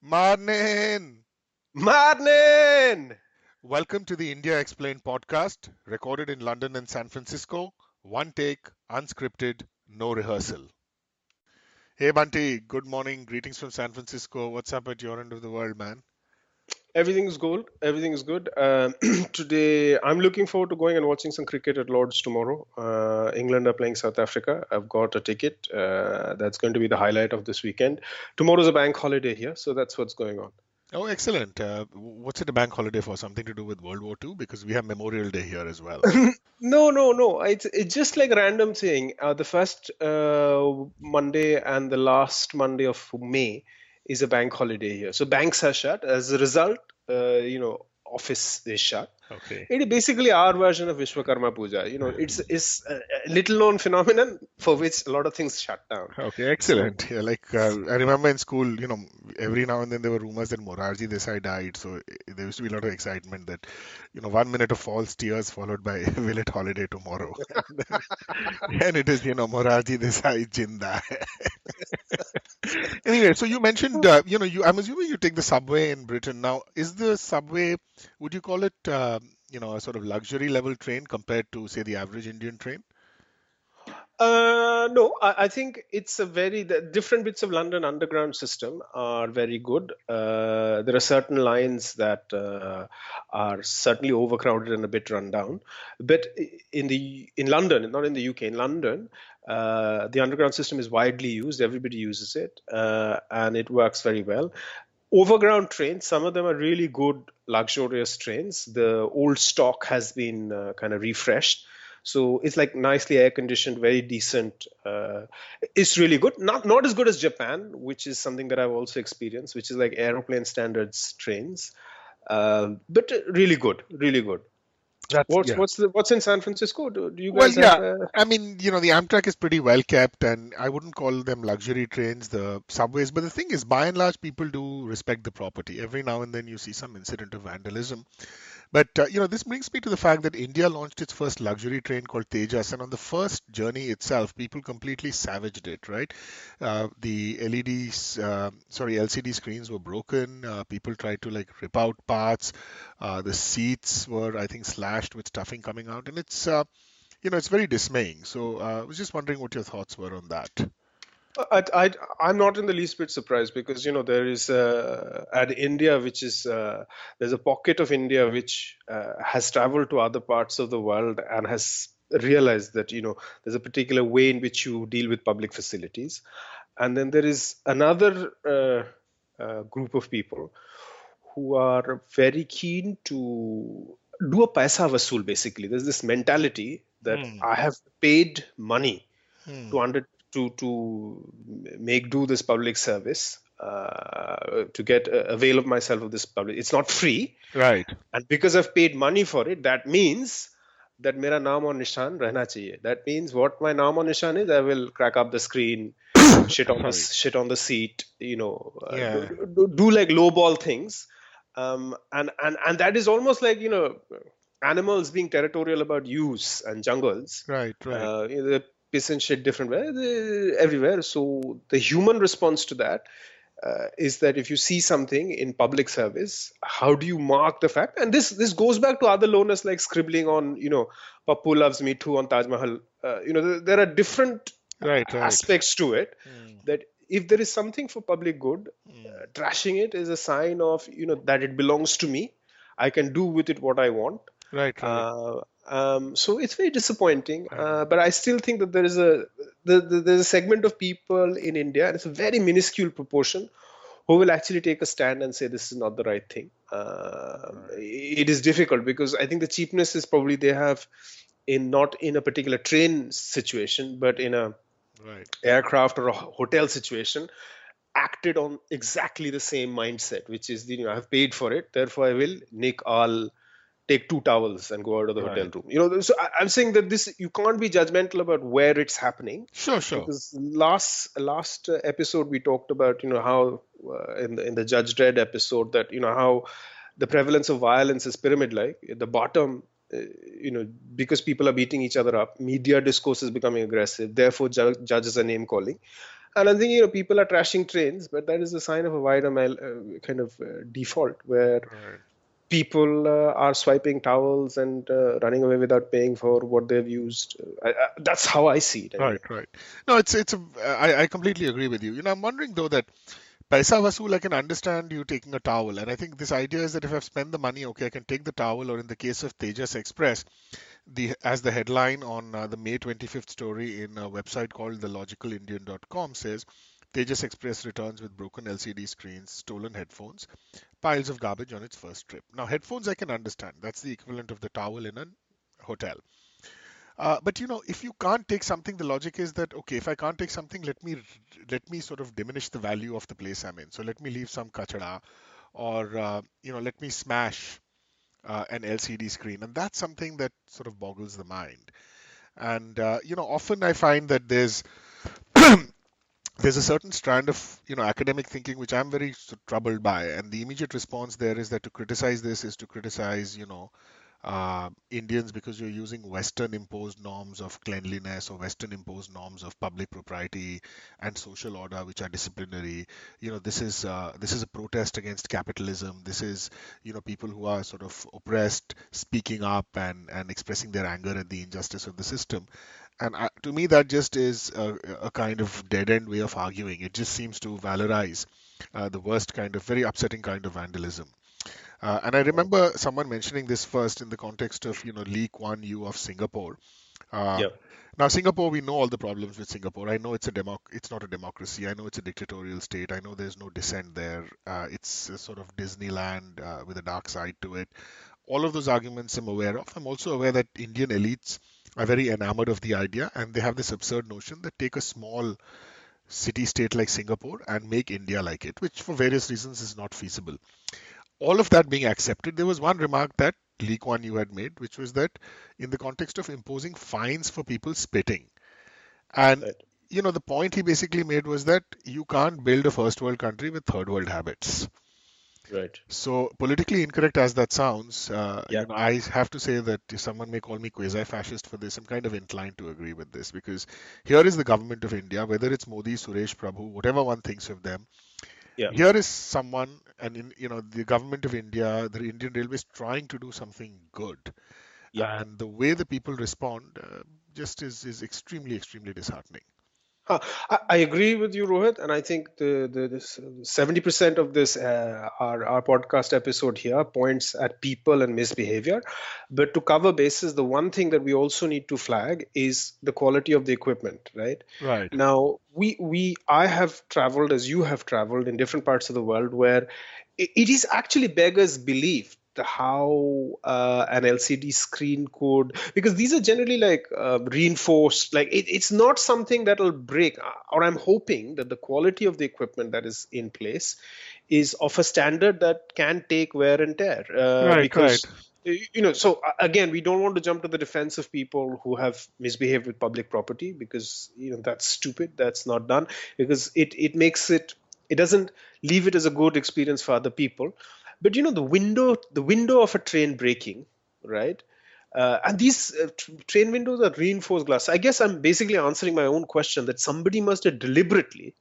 Morning! Morning! Welcome to the India Explained podcast, recorded in London and San Francisco. One take, unscripted, no rehearsal. Hey Bunty, good morning. Greetings from San Francisco. What's up at your end of the world, man? Everything's good. Everything's good. Today, I'm looking forward to going and watching some cricket at Lord's tomorrow. England are playing South Africa. I've got a ticket. That's going to be the highlight of this weekend. Tomorrow's a bank holiday here, so that's what's going on. Oh, excellent. What's it a bank holiday for? Something to do with World War II? Because we have Memorial Day here as well. No. It's just like a random thing. The first Monday and the last Monday of May is a bank holiday here. So banks are shut. As a result, office is shut. Okay. It is basically our version of Vishwakarma Puja. It's a little known phenomenon for which a lot of things shut down. Okay, So excellent. Yeah, I remember in school, every now and then there were rumors that Morarji Desai died. So there used to be a lot of excitement that, 1 minute of false tears followed by will it holiday tomorrow. And it is, Morarji Desai Jinda hai. Anyway, so you mentioned, I'm assuming you take the subway in Britain. Now, is the subway, would you call it, a sort of luxury level train compared to, say, the average Indian train? No, I think it's the different bits of London Underground system are very good. There are certain lines that are certainly overcrowded and a bit run down. But in London, not in the UK, in London, the underground system is widely used. Everybody uses it, and it works very well. Overground trains, some of them are really good, luxurious trains. The old stock has been kind of refreshed. So it's like nicely air conditioned, very decent. It's really good. Not as good as Japan, which is something that I've also experienced, which is like aeroplane standards trains. But really good, really good. That's, yeah. What's in San Francisco? Do you Well, guys have? yeah. I mean, the Amtrak is pretty well kept, and I wouldn't call them luxury trains, the subways. But the thing is, by and large, people do respect the property. Every now and then you see some incident of vandalism. But this brings me to the fact that India launched its first luxury train called Tejas, and on the first journey itself, people completely savaged it. Right, the LCD screens were broken. People tried to like rip out parts. The seats were, I think, slashed with stuffing coming out, and it's very dismaying. So I was just wondering what your thoughts were on that. I'm not in the least bit surprised because there is at India, which is there's a pocket of India which has traveled to other parts of the world and has realized that there's a particular way in which you deal with public facilities, and then there is another group of people who are very keen to do a paisa vasool. Basically, there's this mentality that Hmm. I have paid money Hmm. to under to make do this public service, to get avail of myself of this public. It's not free, Right. and because I've paid money for it, that means that mera naam aur nishan rehna chahiye. That means what my naam aur nishan is, I will crack up the screen, Sorry. shit on the seat, Yeah. do like lowball things, and that is almost like animals being territorial about use and jungles. Right. Right. They piss and shit different everywhere. So the human response to that is that if you see something in public service, how do you mark the fact? And this goes back to other loners like scribbling on, Pappu loves me too on Taj Mahal. There are different Right. Right. aspects to it. Hmm. That if there is something for public good, Hmm. trashing it is a sign of that it belongs to me. I can do with it what I want. Right. Right. So it's very disappointing, I know. but I still think that there's a segment of people in India, and it's a very minuscule proportion, who will actually take a stand and say this is not the right thing. Right. It is difficult because I think the cheapness is probably they have in not in a particular train situation, but in a Right. aircraft or a hotel situation, acted on exactly the same mindset, which is I have paid for it, therefore I will nick all, take two towels and go out of the hotel Right. room. So I'm saying that this you can't be judgmental about where it's happening, Sure. Sure. because last episode we talked about how in the Judge Dredd episode that how the prevalence of violence is pyramid like. At the bottom, because people are beating each other up, media discourse is becoming aggressive, therefore judges are name calling. And I'm thinking, people are trashing trains, but that is a sign of a wider kind of default where Right. people are swiping towels and running away without paying for what they've used. That's how I see it, Right, anyway. right. No, I completely agree with you. I'm wondering though that Paisa Vasool, I can understand you taking a towel, and I think this idea is that if I've spent the money, okay, I can take the towel, or in the case of Tejas Express, the as the headline on the May 25th story in a website called thelogicalindian.com says, Tejas Express returns with broken LCD screens, stolen headphones, piles of garbage on its first trip. Now, headphones I can understand. That's the equivalent of the towel in a hotel. But if you can't take something, the logic is that okay, if I can't take something, let me sort of diminish the value of the place I'm in. So let me leave some kachada, or let me smash an LCD screen, and that's something that sort of boggles the mind. And often I find that there's a certain strand of academic thinking which I'm very troubled by, and the immediate response there is that to criticize this is to criticize Indians because you're using Western imposed norms of cleanliness or Western imposed norms of public propriety and social order, which are disciplinary. This is a protest against capitalism. This is people who are sort of oppressed speaking up and expressing their anger at the injustice of the system. And to me, that just is a kind of dead end way of arguing. It just seems to valorize the worst kind of very upsetting kind of vandalism. And I remember someone mentioning this first in the context of, Lee Kuan Yew of Singapore. Uh, Yeah, Now, Singapore, we know all the problems with Singapore. I know it's not a democracy. I know it's a dictatorial state. I know there's no dissent there. It's a sort of Disneyland with a dark side to it. All of those arguments I'm aware of. I'm also aware that Indian elites are very enamored of the idea, and they have this absurd notion that take a small city state like Singapore and make India like it, which for various reasons is not feasible. All of that being accepted, there was one remark that Lee Kuan Yew had made, which was that in the context of imposing fines for people spitting, and right, the point he basically made was that you can't build a first world country with third world habits. right. So politically incorrect as that sounds, Yeah, I have to say that if someone may call me quasi-fascist for this, I'm kind of inclined to agree with this because here is the government of India, whether it's Modi, Suresh Prabhu, whatever one thinks of them, yeah, here is someone, and the government of India, the Indian Railways trying to do something good, yeah. and the way the people respond just is extremely extremely disheartening. Huh. I agree with you, Rohit, and I think the this 70% of this our podcast episode here points at people and misbehavior. But to cover bases, the one thing that we also need to flag is the quality of the equipment. Right Right. now, we I have traveled as you have traveled in different parts of the world where it is actually beggars belief how an LCD screen could, because these are generally like reinforced, like it's not something that'll break, or I'm hoping that the quality of the equipment that is in place is of a standard that can take wear and tear, Right, right. because so again, we don't want to jump to the defense of people who have misbehaved with public property, because that's stupid, that's not done, because it makes it doesn't leave it as a good experience for other people. But the window of a train breaking, right? And these train windows are reinforced glass. I guess I'm basically answering my own question, that somebody must have deliberately,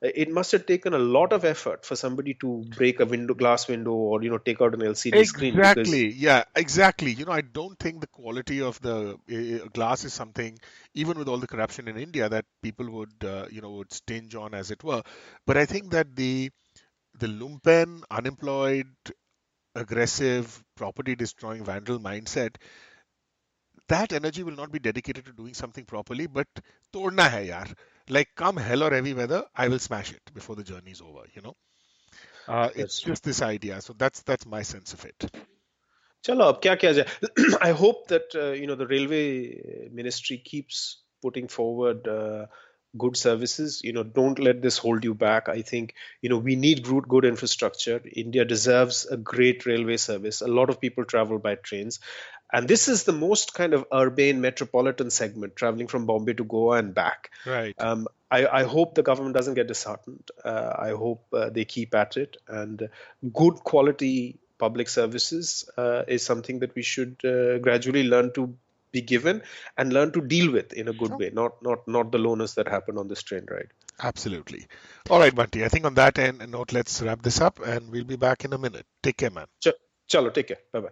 it must have taken a lot of effort for somebody to break a glass window, or take out an LCD screen, because Exactly. Yeah, exactly. I don't think the quality of the glass is something, even with all the corruption in India, that people would stinge on, as it were. But I think that the lumpen, unemployed, aggressive, property destroying vandal mindset, that energy will not be dedicated to doing something properly, but todna hai yaar. Like come hell or heavy weather, I will smash it before the journey's over. It's that's just this idea. So that's my sense of it. चलो अब क्या किया जाए. I hope that the railway ministry keeps putting forward good services. Don't let this hold you back. I think we need good infrastructure. India deserves a great railway service. A lot of people travel by trains, and this is the most kind of urban metropolitan segment, traveling from Bombay to Goa and back. Right. I hope the government doesn't get disheartened. I hope they keep at it, and good quality public services is something that we should gradually learn to be given and learn to deal with in a good Sure. way, not the lowness that happened on this train ride. Absolutely. All right, Bunty. I think on that end note, let's wrap this up and we'll be back in a minute. Take care, man. Ch- Chalo, take care. Bye bye.